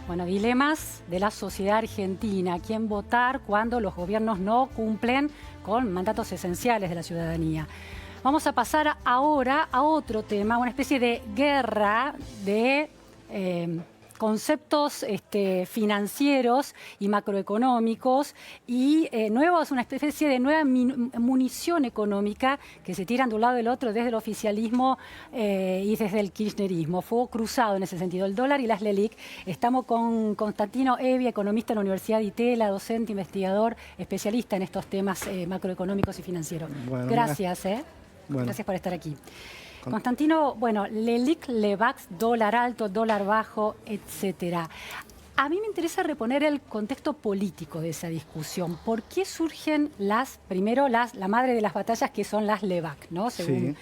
Bueno, dilemas de la sociedad argentina. ¿Quién votar cuando los gobiernos no cumplen con mandatos esenciales de la ciudadanía? Vamos a pasar ahora a otro tema, una especie de guerra de conceptos financieros y macroeconómicos y una especie de nueva munición económica que se tiran de un lado y del otro desde el oficialismo y desde el kirchnerismo. Fuego cruzado en ese sentido. El dólar y las LELIQ. Estamos con Constantino Evia, economista en la Universidad de Itela, docente, investigador, especialista en estos temas macroeconómicos y financieros. Bueno, gracias, Gracias por estar aquí. Constantino, bueno, LELIQ, LEVAX, dólar alto, dólar bajo, etcétera. A mí me interesa reponer el contexto político de esa discusión. ¿Por qué surgen primero la madre de las batallas, que son las LEVAC, ¿no? Según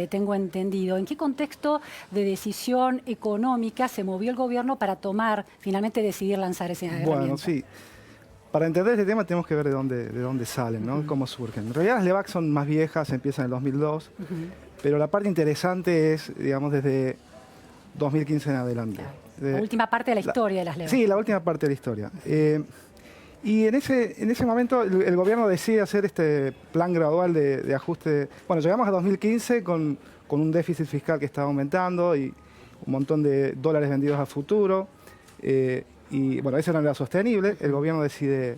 tengo entendido. ¿En qué contexto de decisión económica se movió el gobierno para finalmente decidir lanzar esa herramienta? Bueno, sí. Para entender este tema tenemos que ver de dónde salen, ¿no? Cómo surgen. En realidad las LEVAC son más viejas, empiezan en el 2002. Pero la parte interesante es, digamos, desde 2015 en adelante. Claro. La última parte de la historia de las LEVAC. Sí, la última parte de la historia. Y en ese momento el gobierno decide hacer este plan gradual de ajuste. Bueno, llegamos a 2015 con un déficit fiscal que estaba aumentando y un montón de dólares vendidos a futuro. Y bueno, eso no era sostenible. El gobierno decide...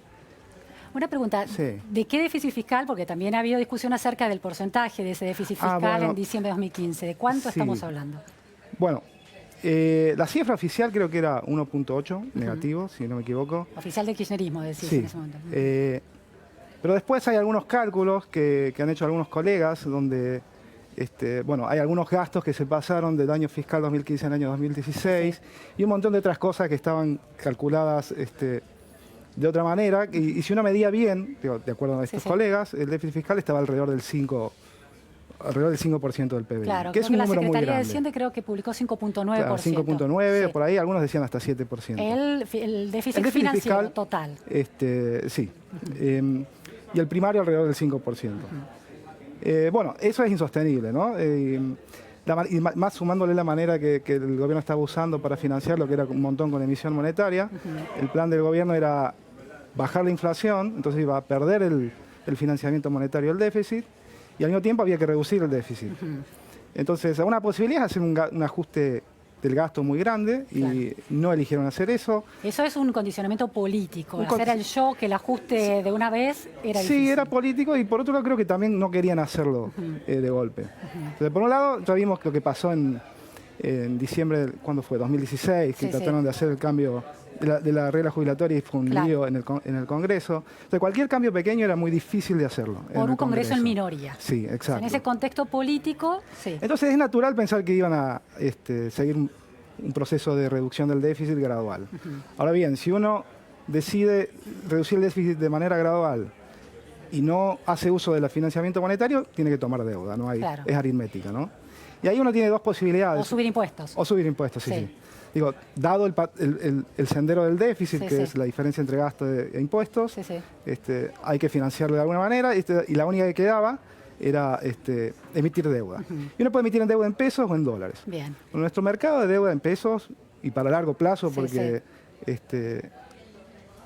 Una pregunta, ¿de qué déficit fiscal? Porque también ha habido discusión acerca del porcentaje de ese déficit fiscal en diciembre de 2015. ¿De cuánto estamos hablando? Bueno, la cifra oficial creo que era 1.8 negativo, si no me equivoco. Oficial del kirchnerismo, decís en ese momento. Pero después hay algunos cálculos que han hecho algunos colegas donde bueno, hay algunos gastos que se pasaron del año fiscal 2015 al año 2016 y un montón de otras cosas que estaban calculadas de otra manera, y si uno medía bien, de acuerdo a estos colegas, el déficit fiscal estaba alrededor del 5% del PBI, claro, que es un número muy grande. La Secretaría de Hacienda creo que publicó 5.9%. Claro, 5.9, por ahí algunos decían hasta 7%. El déficit financiero fiscal, total. Sí. Y el primario alrededor del 5%. Bueno, eso es insostenible, ¿no? Y más sumándole la manera que el gobierno estaba usando para financiar lo que era un montón con emisión monetaria. El plan del gobierno era bajar la inflación, entonces iba a perder el financiamiento monetario del déficit y al mismo tiempo había que reducir el déficit. Entonces, una posibilidad es hacer un ajuste del gasto muy grande y no eligieron hacer eso. Eso es un condicionamiento político, hacer el shock, el ajuste de una vez era difícil. Sí, era político y por otro lado creo que también no querían hacerlo de golpe. Entonces, por un lado ya vimos lo que pasó en diciembre, ¿cuándo fue? 2016, que trataron de hacer el cambio de la regla jubilatoria y fue un lío en el Congreso. Entonces, cualquier cambio pequeño era muy difícil de hacerlo. Por un Congreso en minoría. Sí, exacto. En ese contexto político, Entonces es natural pensar que iban a seguir un proceso de reducción del déficit gradual. Ahora bien, si uno decide reducir el déficit de manera gradual y no hace uso del financiamiento monetario, tiene que tomar deuda, ¿no? Es aritmética, ¿no? Y ahí uno tiene dos posibilidades. O subir impuestos. O subir impuestos, sí. Digo, dado el sendero del déficit, que es la diferencia entre gasto e impuestos, hay que financiarlo de alguna manera, y la única que quedaba era emitir deuda. Y uno puede emitir en deuda en pesos o en dólares. Bien. Nuestro mercado de deuda en pesos, y para largo plazo, porque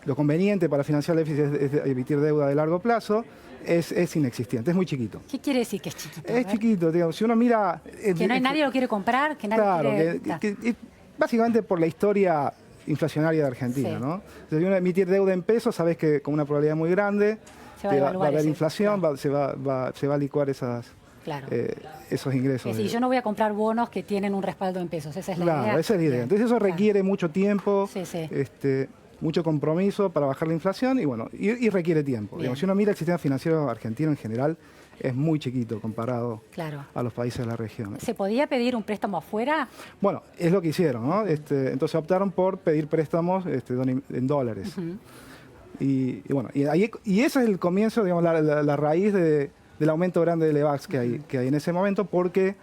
lo conveniente para financiar el déficit es emitir deuda de largo plazo, es inexistente, es muy chiquito. ¿Qué quiere decir que es chiquito? Es chiquito, digamos, si uno mira... Que no hay nadie lo quiere comprar, que nadie quiere... Básicamente por la historia inflacionaria de Argentina, ¿no? Si uno emitir deuda en pesos, sabes que con una probabilidad muy grande va a haber inflación, se va a licuar esos ingresos. Es decir, yo no voy a comprar bonos que tienen un respaldo en pesos, esa es la idea. Claro, esa es la idea. Entonces eso requiere mucho tiempo, mucho compromiso para bajar la inflación y requiere tiempo. Digamos, si uno mira el sistema financiero argentino en general, es muy chiquito comparado a los países de la región. ¿Se podía pedir un préstamo afuera? Bueno, es lo que hicieron, ¿no? Entonces optaron por pedir préstamos en dólares. Y ese es el comienzo, digamos, la raíz del aumento grande de LEVAX que hay en ese momento, porque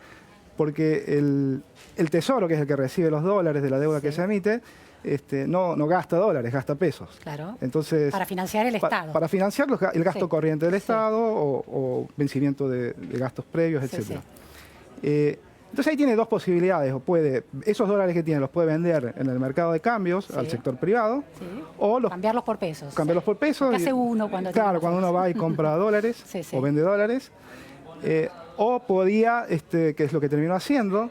el Tesoro, que es el que recibe los dólares de la deuda que se emite, no gasta dólares, gasta pesos. Claro. Entonces, para financiar el Estado. Para financiar el gasto corriente del Estado o vencimiento de gastos previos, etc. Entonces ahí tiene dos posibilidades, o esos dólares que tiene los puede vender en el mercado de cambios al sector privado, o cambiarlos por pesos. Cambiarlos por pesos. ¿Qué hace uno cuando Claro, cuando uno va y compra dólares o vende dólares. O podía, que es lo que terminó haciendo,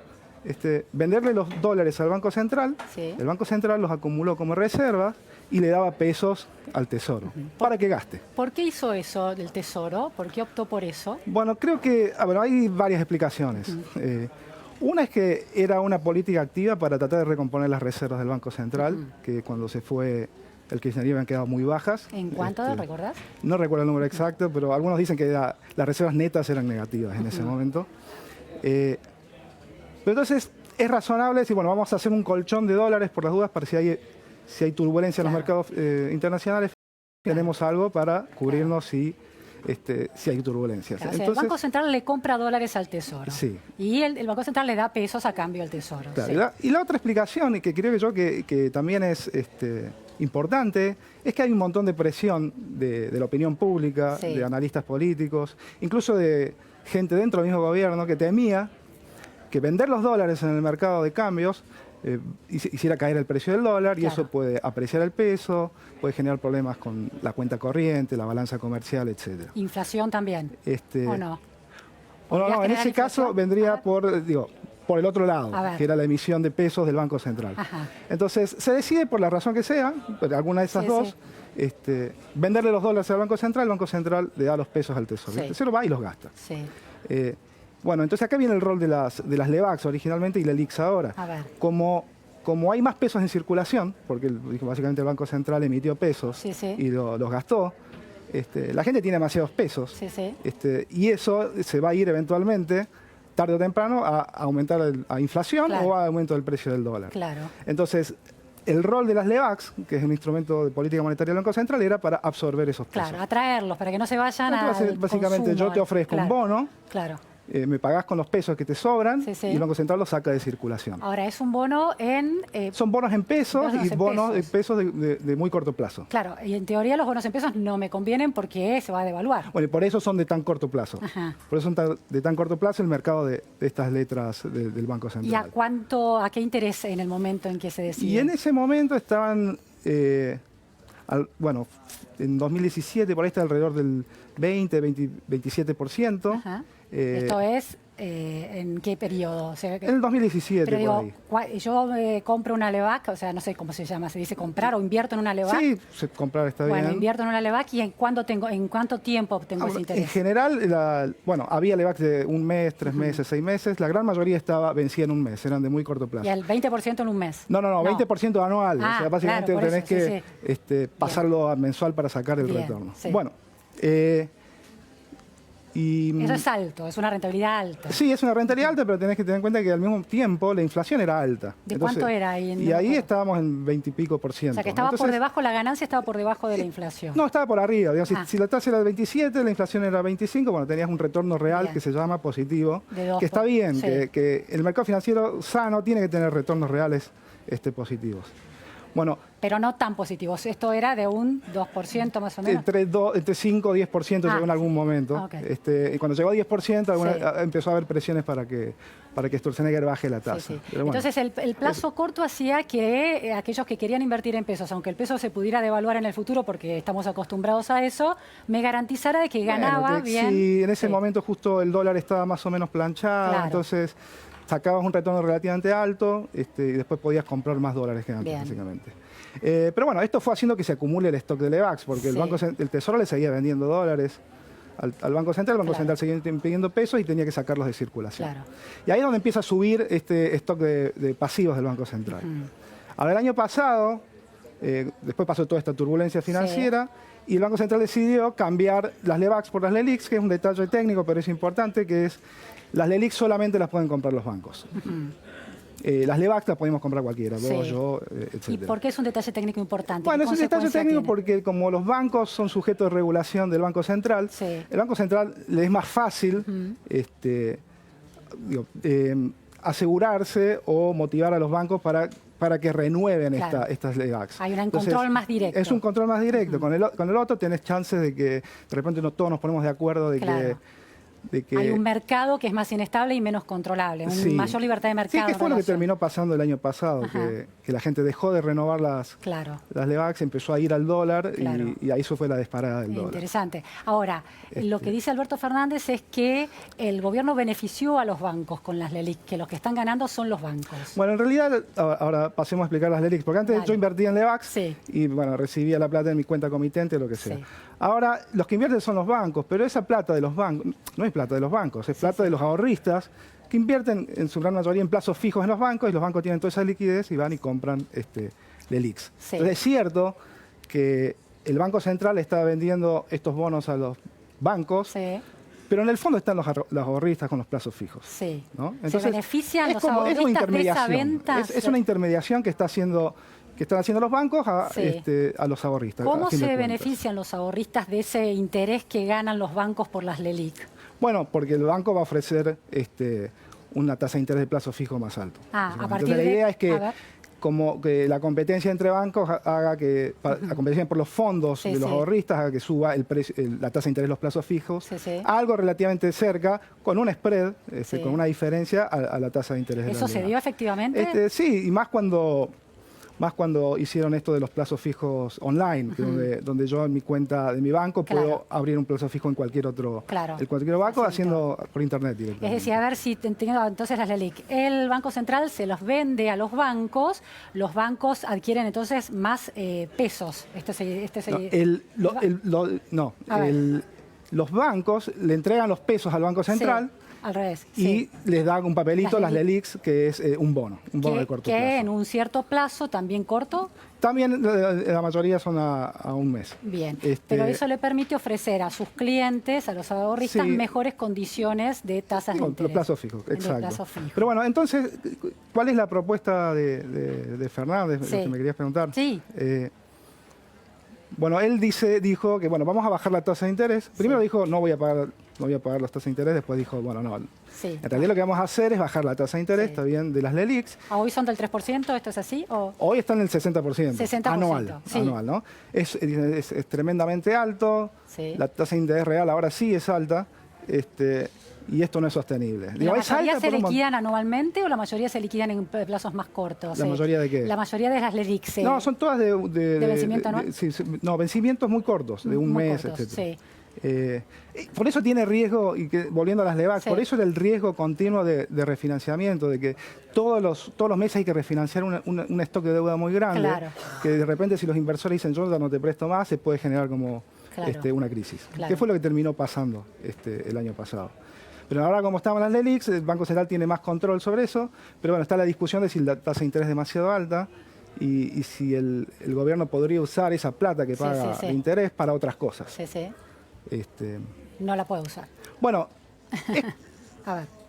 venderle los dólares al Banco Central. El Banco Central los acumuló como reserva y le daba pesos al Tesoro para que gaste. ¿Por qué hizo eso del Tesoro? ¿Por qué optó por eso? Bueno, creo que hay varias explicaciones. Una es que era una política activa para tratar de recomponer las reservas del Banco Central, que cuando se fue el kirchnerismo habían quedado muy bajas. ¿En cuánto, recordás? No recuerdo el número exacto, pero algunos dicen que las reservas netas eran negativas en ese momento. Pero entonces es razonable decir, bueno, vamos a hacer un colchón de dólares por las dudas para si hay turbulencia en los mercados internacionales, tenemos algo para cubrirnos si hay turbulencias. Claro, entonces, el Banco Central le compra dólares al Tesoro. Sí. Y el Banco Central le da pesos a cambio al Tesoro. Claro, y la otra explicación, y que creo que también es importante, es que hay un montón de presión de la opinión pública, de analistas políticos, incluso de gente dentro del mismo gobierno que temía que vender los dólares en el mercado de cambios hiciera caer el precio del dólar y eso puede apreciar el peso, puede generar problemas con la cuenta corriente, la balanza comercial, etc. ¿Inflación también? ¿O no? No, en ese caso vendría por el otro lado, que era la emisión de pesos del Banco Central. Entonces, se decide por la razón que sea, alguna de esas dos, venderle los dólares al Banco Central le da los pesos al Tesoro. El Tesoro va y los gasta. Bueno, entonces acá viene el rol de las LEBACs originalmente y la LELIQs ahora. Como hay más pesos en circulación, porque básicamente el Banco Central emitió pesos y los gastó, la gente tiene demasiados pesos y eso se va a ir eventualmente, tarde o temprano, a aumentar a inflación o a aumento del precio del dólar. Entonces, el rol de las LEBACs, que es un instrumento de política monetaria del Banco Central, era para absorber esos pesos. Claro, atraerlos, para que no se vayan al básicamente, consumo. yo te ofrezco un bono. Me pagás con los pesos que te sobran y el Banco Central los saca de circulación. Ahora, es un bono en... son bonos en pesos y bonos en pesos de muy corto plazo. Claro, y en teoría los bonos en pesos no me convienen porque se va a devaluar. Bueno, y por eso son de tan corto plazo. Por eso son de tan corto plazo el mercado de estas letras del Banco Central. ¿Y a qué interés en el momento en que se decide? Y en ese momento estaban... en 2017 por ahí está alrededor del 27%. Esto es, ¿en qué periodo? O sea, en el 2017, pero digo, por ahí. Yo compro una LEBAC, o sea, no sé cómo se llama, se dice comprar o invierto en una LEBAC. Sí, comprar está bien. Bueno, invierto en una LEBAC y ¿en cuánto tiempo tengo ese interés? En general, había LEBAC de un mes, 3 meses, 6 meses. La gran mayoría vencía en un mes, eran de muy corto plazo. ¿Y el 20% en un mes? No, 20% anual. O sea, básicamente tenés que pasarlo a mensual para sacar el retorno. Bueno, eso es alto, es una rentabilidad alta. Sí, es una rentabilidad alta, pero tenés que tener en cuenta que al mismo tiempo la inflación era alta. ¿De cuánto era ahí? Y ahí estábamos en 20 y pico %. O sea, que estaba por debajo, la ganancia estaba por debajo de la inflación. No, estaba por arriba. Digamos, si la tasa era de 27, la inflación era 25, bueno, tenías un retorno real que se llama positivo, que está bien, que el mercado financiero sano tiene que tener retornos reales positivos. Bueno, pero no tan positivos. Esto era de un 2% más o menos. Entre 5 y 10% llegó en algún momento. Y cuando llegó a 10%, empezó a haber presiones para que Sturzenegger baje la tasa. Pero bueno, entonces, el plazo corto hacía que aquellos que querían invertir en pesos, aunque el peso se pudiera devaluar en el futuro, porque estamos acostumbrados a eso, me garantizara de que ganaba bien. Sí, en ese momento justo el dólar estaba más o menos planchado, entonces sacabas un retorno relativamente alto y después podías comprar más dólares que antes, básicamente. Pero bueno, esto fue haciendo que se acumule el stock de LEBACs, porque el Tesoro le seguía vendiendo dólares al Banco Central, el Banco Central seguía impidiendo pesos y tenía que sacarlos de circulación. Y ahí es donde empieza a subir este stock de pasivos del Banco Central. Ahora, el año pasado, después pasó toda esta turbulencia financiera, y el Banco Central decidió cambiar las LEBACs por las LELIQs, que es un detalle técnico, pero es importante, que es las LELIQs solamente las pueden comprar los bancos. Las LEBACs las podemos comprar cualquiera, vos, yo, etc. ¿Y por qué es un detalle técnico importante? Bueno, es un detalle técnico porque como los bancos son sujetos de regulación del Banco Central, el Banco Central le es más fácil asegurarse o motivar a los bancos para que renueven estas LEBACs. Hay un control más directo. Es un control más directo. Con el otro tenés chances de que de repente no todos nos ponemos de acuerdo de de que... Hay un mercado que es más inestable y menos controlable, una Sí. mayor libertad de mercado. Sí, que fue lo que relación. terminó pasando el año pasado, que la gente dejó de renovar las LEVACs, empezó a ir al dólar y ahí eso fue la disparada del dólar. Interesante. Ahora, lo que dice Alberto Fernández es que el gobierno benefició a los bancos con las LELIQ, que los que están ganando son los bancos. Bueno, en realidad, ahora pasemos a explicar las LELIQ, porque antes yo invertía en LEVACs y bueno, recibía la plata en mi cuenta comitente, lo que sea. Sí. Ahora, los que invierten son los bancos, pero esa plata de los bancos, no es plata de los bancos, es plata de los ahorristas que invierten en su gran mayoría en plazos fijos en los bancos y los bancos tienen toda esa liquidez y van y compran LELIQs. Sí. Entonces es cierto que el Banco Central está vendiendo estos bonos a los bancos, pero en el fondo están los ahorristas con los plazos fijos. Sí. ¿no? Entonces, ¿se benefician los es ahorristas de esa venta? Es una intermediación que están haciendo los bancos a los ahorristas. ¿Cómo se benefician los ahorristas de ese interés que ganan los bancos por las LELIQ? Bueno, porque el banco va a ofrecer una tasa de interés de plazo fijo más alto. A partir Entonces, la idea es que como que la competencia entre bancos haga que, la competencia por los fondos de los ahorristas haga que suba la tasa de interés de los plazos fijos, algo relativamente cerca, con un spread, con una diferencia a la tasa de interés de la ¿Eso se dio efectivamente? Sí, y más cuando hicieron esto de los plazos fijos online, donde yo en mi cuenta de mi banco puedo abrir un plazo fijo en cualquier otro banco haciendo por internet directamente. Es decir, a ver si entiendo entonces las LELIQ. El Banco Central se los vende a los bancos adquieren entonces más pesos. Los bancos le entregan los pesos al Banco Central. Al revés. Y les dan un papelito, las LELIQs, que es un bono de corto plazo. Que en un cierto plazo, también corto. También la mayoría son a un mes. Bien, pero eso le permite ofrecer a sus clientes, a los ahorristas, mejores condiciones de tasas de interés. Plazo fijo, exacto. Pero bueno, entonces, ¿cuál es la propuesta de Fernández? Lo que me querías preguntar. Sí. Bueno, él dijo que bueno, vamos a bajar la tasa de interés. Primero dijo, no voy a pagar las tasas de interés. Después dijo, bueno, no. En realidad lo que vamos a hacer es bajar la tasa de interés, está bien, de las LELIQs. ¿Hoy son del 3%? ¿Esto es así? Hoy están en el 60%. 60%. Anual, ¿no? Es tremendamente alto. La tasa de interés real ahora sí es alta. Y esto no es sostenible. ¿La mayoría se liquidan anualmente o la mayoría se liquidan en plazos más cortos? ¿La mayoría de qué? La mayoría de las LELIQ. No, son todas de vencimiento anual. No, vencimientos muy cortos, de un mes, etc. Por eso tiene riesgo, y volviendo a las LEVAC, por eso era el riesgo continuo de refinanciamiento, de que todos los meses hay que refinanciar un stock de deuda muy grande, que de repente si los inversores dicen yo ya no te presto más, se puede generar como una crisis. ¿Qué fue lo que terminó pasando el año pasado? Pero ahora, como estaban las LELIQs, el Banco Central tiene más control sobre eso, pero bueno, está la discusión de si la tasa de interés es demasiado alta y si el gobierno podría usar esa plata que paga de interés para otras cosas. No la puede usar. Bueno, a ver.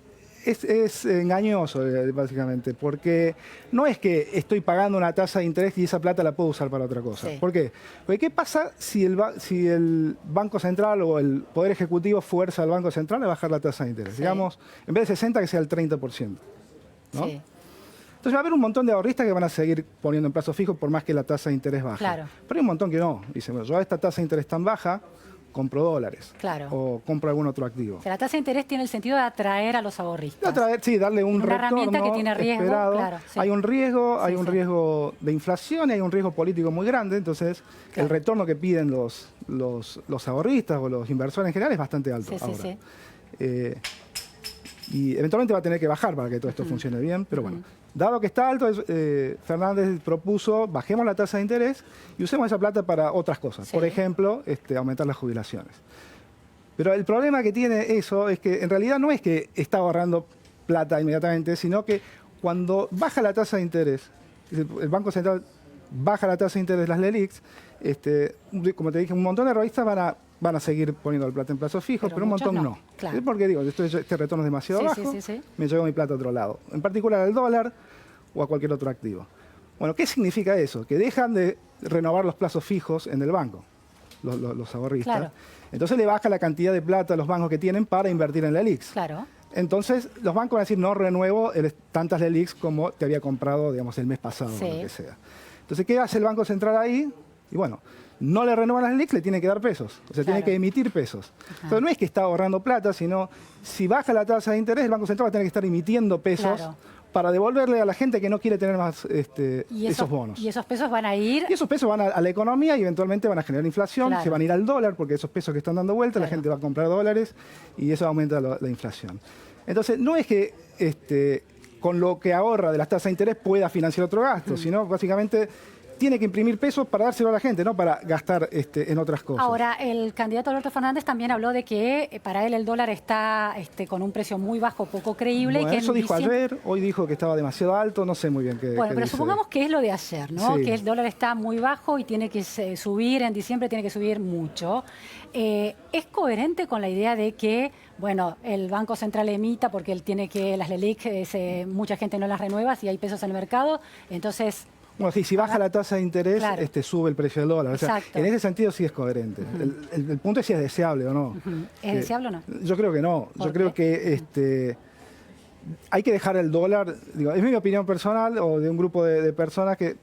Es engañoso, básicamente, porque no es que estoy pagando una tasa de interés y esa plata la puedo usar para otra cosa. ¿Por qué? Porque ¿qué pasa si el Banco Central o el Poder Ejecutivo fuerza al Banco Central a bajar la tasa de interés? Digamos, en vez de 60, que sea el 30%. ¿no? Entonces va a haber un montón de ahorristas que van a seguir poniendo en plazo fijo por más que la tasa de interés baje. Pero hay un montón que no. Dicen, bueno, yo a esta tasa de interés tan baja compro dólares o compro algún otro activo. O sea, la tasa de interés tiene el sentido de atraer a los ahorristas. Darle un retorno herramienta que tiene riesgo, esperado. Hay un riesgo de inflación y hay un riesgo político muy grande, entonces el retorno que piden los ahorristas o los inversores en general es bastante alto ahora. Y eventualmente va a tener que bajar para que todo esto funcione bien, pero bueno. Dado que está alto, Fernández propuso bajemos la tasa de interés y usemos esa plata para otras cosas. Por ejemplo, aumentar las jubilaciones. Pero el problema que tiene eso es que en realidad no es que está ahorrando plata inmediatamente, sino que cuando baja la tasa de interés, el Banco Central baja la tasa de interés de las LELIQs, como te dije, un montón de ahorristas van a seguir poniendo el plata en plazos fijos, pero un montón no. Porque digo, este retorno es demasiado bajo, me llevo mi plata a otro lado, en particular al dólar o a cualquier otro activo. Bueno, ¿qué significa eso? Que dejan de renovar los plazos fijos en el banco, los ahorristas. Entonces le baja la cantidad de plata a los bancos que tienen para invertir en LELIQs. Entonces los bancos van a decir, no renuevo tantas LELIQs como te había comprado, digamos, el mes pasado o lo que sea. Entonces, ¿qué hace el Banco Central ahí? Y bueno, no le renuevan las LELIQs, le tiene que dar pesos. O sea, tiene que emitir pesos. Entonces no es que está ahorrando plata, sino si baja la tasa de interés, el Banco Central va a tener que estar emitiendo pesos para devolverle a la gente que no quiere tener más esos bonos. Y esos pesos van a ir... Y esos pesos van a la economía y eventualmente van a generar inflación, se van a ir al dólar, porque esos pesos que están dando vuelta, la gente va a comprar dólares y eso aumenta la inflación. Entonces, no es que con lo que ahorra de las tasas de interés pueda financiar otro gasto, sino básicamente tiene que imprimir pesos para dárselo a la gente, no para gastar en otras cosas. Ahora, el candidato Alberto Fernández también habló de que para él el dólar está con un precio muy bajo, poco creíble. Bueno, y que eso dijo ayer, hoy dijo que estaba demasiado alto, no sé muy bien qué Bueno, pero dice. supongamos que es lo de ayer, ¿no? Sí. Que el dólar está muy bajo y tiene que subir, en diciembre tiene que subir mucho. ¿Es coherente con la idea de que, bueno, el Banco Central emita porque él tiene que, las LELIQ, mucha gente no las renueva si hay pesos en el mercado, entonces... Bueno, sí, si baja la tasa de interés, sube el precio del dólar. O sea, en ese sentido sí es coherente. El punto es si es deseable o no. ¿Es deseable o no? Yo creo que no. Yo creo que hay que dejar el dólar, digo, es mi opinión personal o de un grupo de personas que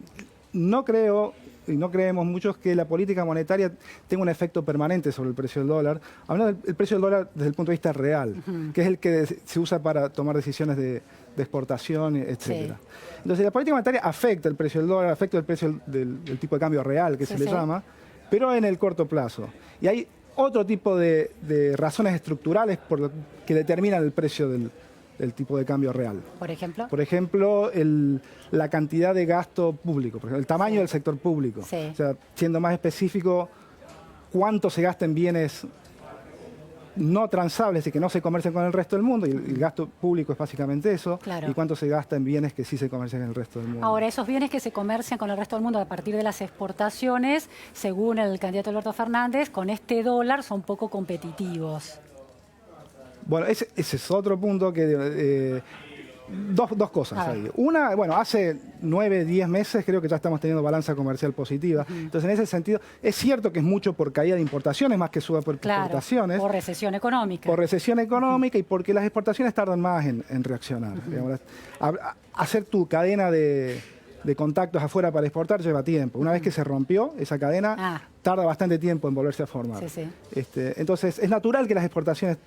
no creo y no creemos muchos que la política monetaria tenga un efecto permanente sobre el precio del dólar, hablando del precio del dólar desde el punto de vista real, que es el que se usa para tomar decisiones de exportación, etcétera. Entonces, la política monetaria afecta el precio del dólar, afecta el precio del tipo de cambio real, que se le llama, pero en el corto plazo. Y hay otro tipo de razones estructurales que determinan el precio del tipo de cambio real. ¿Por ejemplo? Por ejemplo, la cantidad de gasto público, por ejemplo, el tamaño del sector público. O sea, siendo más específico, cuánto se gasta en bienes no transables y que no se comercian con el resto del mundo, y el gasto público es básicamente eso, y cuánto se gasta en bienes que sí se comercian en el resto del mundo. Ahora, esos bienes que se comercian con el resto del mundo a partir de las exportaciones, según el candidato Alberto Fernández, con este dólar son poco competitivos. Bueno, ese es otro punto que... Dos cosas ahí. Una, bueno, hace 9, 10 meses creo que ya estamos teniendo balanza comercial positiva. Entonces, en ese sentido, es cierto que es mucho por caída de importaciones más que suba por exportaciones. Por recesión económica. Por recesión económica y porque las exportaciones tardan más en reaccionar. Digamos, hacer tu cadena de contactos afuera para exportar lleva tiempo. Una vez que se rompió esa cadena, tarda bastante tiempo en volverse a formar. Entonces, es natural que las exportaciones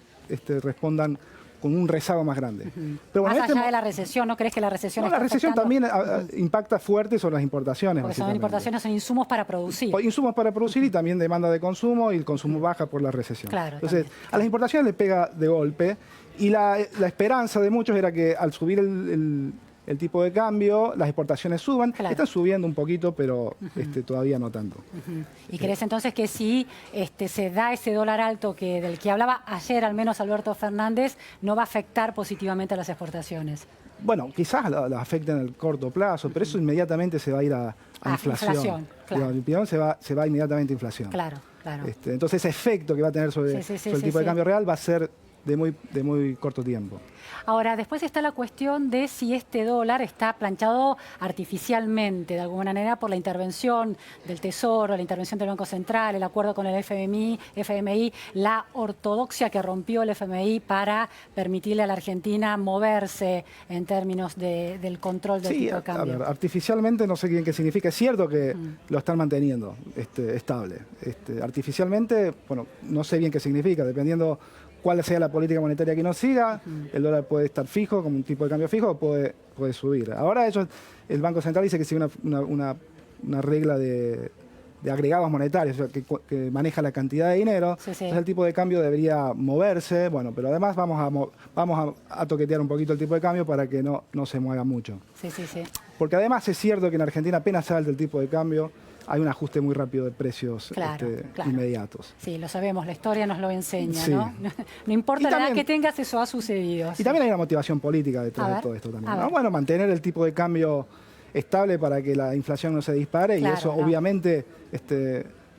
respondan con un rezago más grande. Pero bueno, más allá de la recesión, ¿no crees que la recesión está la recesión afectando? también impacta fuerte sobre las importaciones. Porque son importaciones, son insumos para producir. Insumos para producir y también demanda de consumo, y el consumo baja por la recesión. Entonces, a las importaciones le pega de golpe, y la esperanza de muchos era que al subir el tipo de cambio, las exportaciones suban. Están subiendo un poquito, pero todavía no tanto. ¿Y crees entonces que si se da ese dólar alto del que hablaba ayer al menos Alberto Fernández, no va a afectar positivamente a las exportaciones? Bueno, quizás las afecte en el corto plazo, pero eso inmediatamente se va a ir a inflación. Se va inmediatamente a inflación. Entonces ese efecto que va a tener sobre el tipo de cambio real va a ser de muy corto tiempo. Ahora, después está la cuestión de si este dólar está planchado artificialmente, de alguna manera, por la intervención del Tesoro, la intervención del Banco Central, el acuerdo con el FMI, la ortodoxia que rompió el FMI para permitirle a la Argentina moverse en términos del control del tipo de cambio. A ver, artificialmente no sé bien qué significa. Es cierto que lo están manteniendo estable. Artificialmente, bueno, no sé bien qué significa, dependiendo cuál sea la política monetaria que nos siga, el dólar puede estar fijo, como un tipo de cambio fijo, o puede subir. Ahora el Banco Central dice que sigue una regla de agregados monetarios, o sea, que maneja la cantidad de dinero. Entonces el tipo de cambio debería moverse, bueno, pero además vamos a toquetear un poquito el tipo de cambio para que no se mueva mucho. Porque además es cierto que en Argentina apenas salta el tipo de cambio, hay un ajuste muy rápido de precios inmediatos. Sí, lo sabemos, la historia nos lo enseña, ¿no? No importa la edad que tengas, eso ha sucedido. Y también hay una motivación política detrás de todo esto también, ¿no? Bueno, mantener el tipo de cambio estable para que la inflación no se dispare, y eso obviamente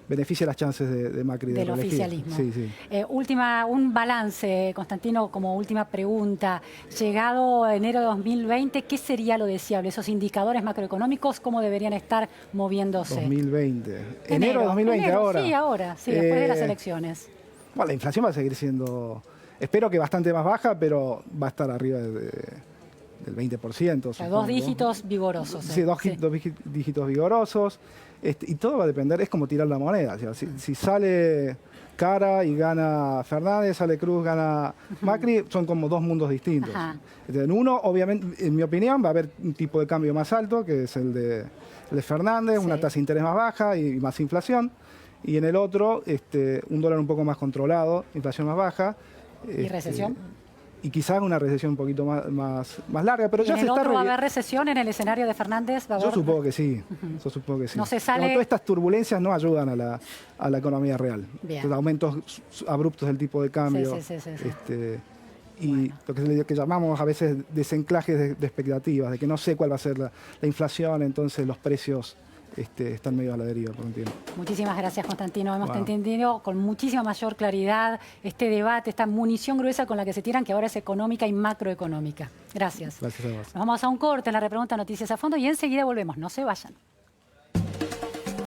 beneficia las chances de Macri de reelegir. Oficialismo. Un balance, Constantino, como última pregunta. Llegado enero de 2020, ¿qué sería lo deseable? ¿Esos indicadores macroeconómicos cómo deberían estar moviéndose? 2020. Enero de 2020, ahora. Sí, después de las elecciones. Bueno, la inflación va a seguir siendo, espero que bastante más baja, pero va a estar arriba del 20%. O sea, dos supongo. dígitos vigorosos. Sí, dos dígitos vigorosos. Y todo va a depender, es como tirar la moneda. O sea, si sale Cara y gana Fernández, sale Cruz, gana Macri, son como dos mundos distintos. En uno, obviamente, en mi opinión, va a haber un tipo de cambio más alto, que es el de Fernández, una tasa de interés más baja y más inflación. Y en el otro, un dólar un poco más controlado, inflación más baja. ¿Y recesión? Y quizás una recesión un poquito más larga, pero ya se está... ¿En el otro va a haber recesión en el escenario de Fernández? Yo supongo que sí, yo supongo que sí. No se sale... Todas estas turbulencias no ayudan a la economía real. Bien. Los aumentos abruptos del tipo de cambio. Sí. Y lo que llamamos a veces desenclajes de expectativas, de que no sé cuál va a ser la inflación, entonces los precios están medio a la deriva por un tiempo. Muchísimas gracias, Constantino. Hemos entendido con muchísima mayor claridad este debate, esta munición gruesa con la que se tiran, que ahora es económica y macroeconómica. Gracias. Gracias a vos. Nos vamos a un corte en la repregunta Noticias a Fondo y enseguida volvemos. No se vayan.